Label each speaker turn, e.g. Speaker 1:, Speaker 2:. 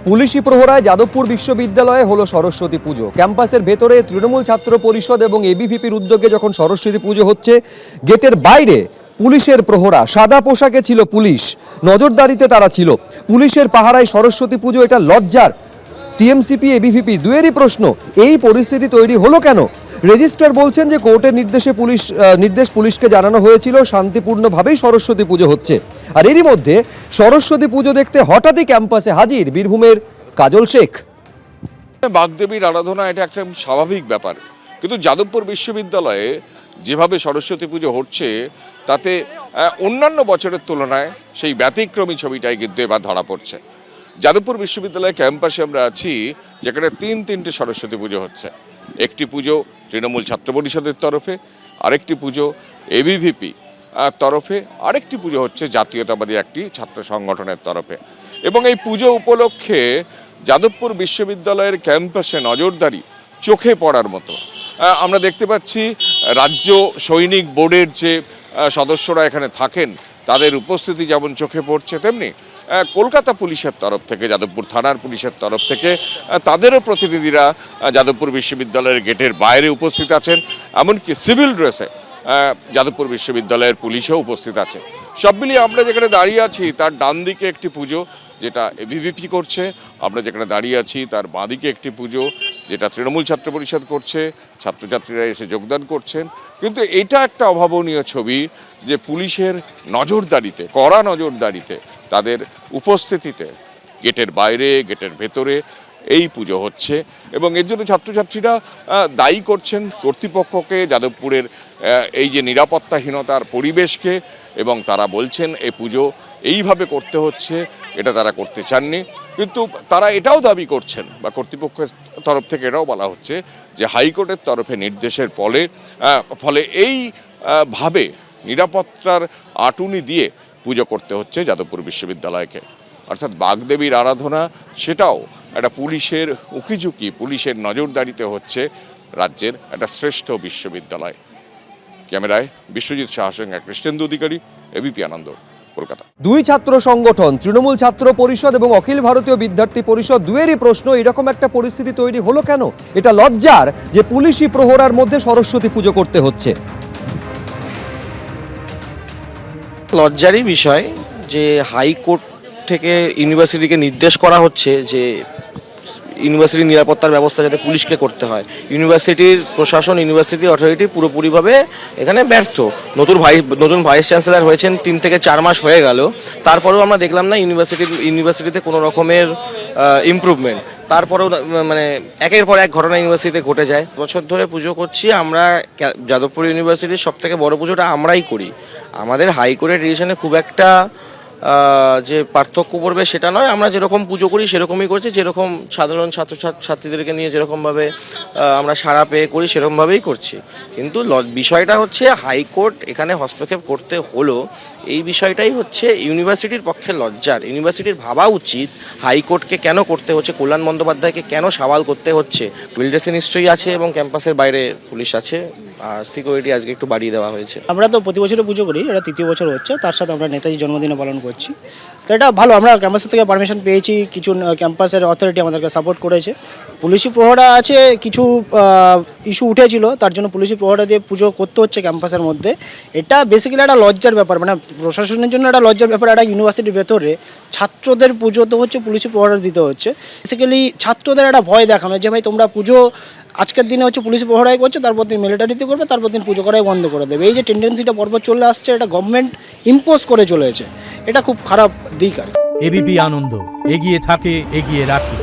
Speaker 1: পুলিশি প্রহরায় যাদবপুর বিশ্ববিদ্যালয়ে হলো সরস্বতী পুজো। ক্যাম্পাসের ভেতরে তৃণমূল ছাত্র পরিষদ এবং এবিভিপির উদ্যোগে যখন সরস্বতী পুজো হচ্ছে, গেটের বাইরে পুলিশের প্রহরা, সাদা পোশাকে ছিল পুলিশ, নজরদারিতে তারা ছিল। পুলিশের পাহারায় সরস্বতী পুজো, এটা লজ্জার? টিএমসিপি এবিভিপি দুয়েরই প্রশ্ন, এই পরিস্থিতি তৈরি হলো কেন? রেজিস্ট্রার বলছেন যে কোর্টের নির্দেশ পুলিশকে জানানো হয়েছিল, শান্তিপূর্ণভাবেই সরস্বতী পুজো হচ্ছে। আর এরই মধ্যে সরস্বতী পুজো দেখতে হঠাৎই ক্যাম্পাসে হাজির বীরভূমের কাজল শেখ।
Speaker 2: বাগদেবীর আরাধনা এটা একটা স্বাভাবিক ব্যাপার, কিন্তু যাদবপুর বিশ্ববিদ্যালয়ে যেভাবে সরস্বতী পুজো হচ্ছে তাতে অন্যান্য বছরের তুলনায় সেই ব্যতিক্রমী ছবিটাই কিন্তু এবার ধরা পড়ছে। যাদবপুর বিশ্ববিদ্যালয় ক্যাম্পাসে আমরা আছি, যেখানে তিনটে সরস্বতী পুজো হচ্ছে। একটি পুজো তৃণমূল ছাত্র পরিষদের তরফে, আরেকটি পুজো এবিভিপি তরফে, আরেকটি পুজো হচ্ছে জাতীয়তাবাদী একটি ছাত্র সংগঠনের তরফে। এবং এই পুজো উপলক্ষে যাদবপুর বিশ্ববিদ্যালয়ের ক্যাম্পাসে নজরদারি চোখে পড়ার মতো। আমরা দেখতে পাচ্ছি রাজ্য সৈনিক বোর্ডের যে সদস্যরা এখানে থাকেন তাদের উপস্থিতি যেমন চোখে পড়ছে, তেমনি কলকাতা পুলিশের তরফ থেকে, যাদবপুর থানার পুলিশের তরফ থেকে তাদেরও প্রতিনিধিরা যাদবপুর বিশ্ববিদ্যালয়ের গেটের বাইরে উপস্থিত আছেন। এমনকি সিভিল ড্রেসে যাদবপুর বিশ্ববিদ্যালয়ের পুলিশও উপস্থিত আছে। সব মিলিয়ে আমরা যেখানে দাঁড়িয়ে আছি তার ডান দিকে একটি পুজো যেটা এবিভিপি করছে, আমরা যেখানে দাঁড়িয়ে আছি তার বাঁদিকে একটি পুজো যেটা তৃণমূল ছাত্র পরিষদ করছে, ছাত্রছাত্রীরা এসে যোগদান করছেন। কিন্তু এটা একটা অভাবনীয় ছবি যে পুলিশের নজরদারিতে, কড়া নজরদারিতে, তাদের উপস্থিতিতে গেটের বাইরে গেটের ভেতরে এই পুজো হচ্ছে। এবং এর জন্য ছাত্রছাত্রীরা দায়ী করছেন কর্তৃপক্ষকে, যাদবপুরের এই যে নিরাপত্তাহীনতার পরিবেশকে, এবং তারা বলছেন এই পুজো এইভাবে করতে হচ্ছে, এটা তারা করতে চাননি। কিন্তু তারা এটাও দাবি করছেন, বা কর্তৃপক্ষের তরফ থেকে এটাও বলা হচ্ছে যে হাইকোর্টের তরফে নির্দেশের ফলে এই ভাবে নিরাপত্তার আঁটুনি দিয়ে পুজো করতে হচ্ছে যাদবপুর বিশ্ববিদ্যালয়কে। অর্থাৎ বাগদেবীর আরাধনা সেটাও একটা পুলিশের উকিঝুঁকি, পুলিশের নজরদারিতে হচ্ছে রাজ্যের একটা শ্রেষ্ঠ বিশ্ববিদ্যালয়। ক্যামেরায় বিশ্বজিৎ সাহার সঙ্গে কৃষ্ণেন্দু অধিকারী, এবিপি আনন্দ, কলকাতা।
Speaker 1: দুই ছাত্র সংগঠন, তৃণমূল ছাত্র পরিষদ এবং অখিল ভারতীয় বিদ্যার্থী পরিষদ, দুয়েরই প্রশ্ন, এরকম একটা পরিস্থিতি তৈরি হলো কেন? এটা লজ্জার যে পুলিশি প্রহরার মধ্যে সরস্বতী পুজো করতে হচ্ছে।
Speaker 3: লজ্জারই বিষয় যে হাইকোর্ট থেকে ইউনিভার্সিটিকে নির্দেশ করা হচ্ছে যে ইউনিভার্সিটির নিরাপত্তার ব্যবস্থা যাতে পুলিশকে করতে হয়। ইউনিভার্সিটির প্রশাসন, ইউনিভার্সিটি অথরিটি পুরোপুরিভাবে এখানে ব্যর্থ। নতুন ভাইস চ্যান্সেলর হয়েছেন 3 থেকে 4 মাস হয়ে গেল, তারপরেও আমরা দেখলাম না ইউনিভার্সিটিতে কোনো রকমের ইমপ্রুভমেন্ট। তারপরেও মানে একের পর এক ঘটনা ইউনিভার্সিটিতে ঘটে যায়। বছর ধরে পুজো করছি আমরা, যাদবপুর ইউনিভার্সিটির সব থেকে বড় পুজোটা আমরাই করি। আমাদের হাইকোর্টের ডিসিশনে খুব একটা যে পার্থক্য পড়বে সেটা নয়। আমরা যেরকম পুজো করি সেরকমই করছি, যেরকম সাধারণ ছাত্রছাত্রীদেরকে নিয়ে যেরকমভাবে আমরা সাড়া পেয়ে করি সেরকমভাবেই করছি। কিন্তু বিষয়টা হচ্ছে হাইকোর্ট এখানে হস্তক্ষেপ করতে হলো, এই বিষয়টাই হচ্ছে ইউনিভার্সিটির পক্ষে লজ্জার। ইউনিভার্সিটির ভাবা উচিত হাইকোর্টকে কেন করতে হচ্ছে, কল্যাণ বন্দ্যোপাধ্যায়কে কেন সওয়াল করতে হচ্ছে। বিল্ডার্সে নিশ্চয়ই আছে এবং ক্যাম্পাসের বাইরে পুলিশ আছে, আর সিকিউরিটি আজকে একটু বাড়িয়ে দেওয়া হয়েছে।
Speaker 4: আমরা তো প্রতি বছরই পুজো করি, এটা 3য় বছর হচ্ছে। তার সাথে আমরা নেতাজি জন্মদিনও পালন করছি। তো এটা ভালো, আমরা ক্যাম্পাসের থেকে পারমিশন পেয়েছি, কিছু ক্যাম্পাসের অথরিটি আমাদেরকে সাপোর্ট করেছে। পুলিশি প্রহরা আছে, কিছু ইস্যু উঠেছিল, তার জন্য পুলিশি প্রহরা দিয়ে পুজো করতে হচ্ছে ক্যাম্পাসের মধ্যে। এটা বেসিক্যালি একটা লজ্জার ব্যাপার, মানে প্রশাসনের জন্য একটা লজ্জার ব্যাপার। একটা ইউনিভার্সিটির ভেতরে ছাত্রদের পুজো তো হচ্ছে, পুলিশি প্রহরা দিতে হচ্ছে। বেসিক্যালি ছাত্রদের একটা ভয় দেখানো যে ভাই তোমরা পুজো আজকের দিনে হচ্ছে পুলিশ প্রহরাই করছে, তারপর দিন মিলিটারিতে করবে, তারপর দিন পুজো করাই বন্ধ করে দেবে। এই যে টেন্ডেন্সিটা পরপর চলে আসছে, এটা গভর্নমেন্ট ইম্পোজ করে চলেছে, এটা খুব খারাপ দিক। আর
Speaker 5: এবিপি আনন্দ এগিয়ে থাকে, এগিয়ে রাখে।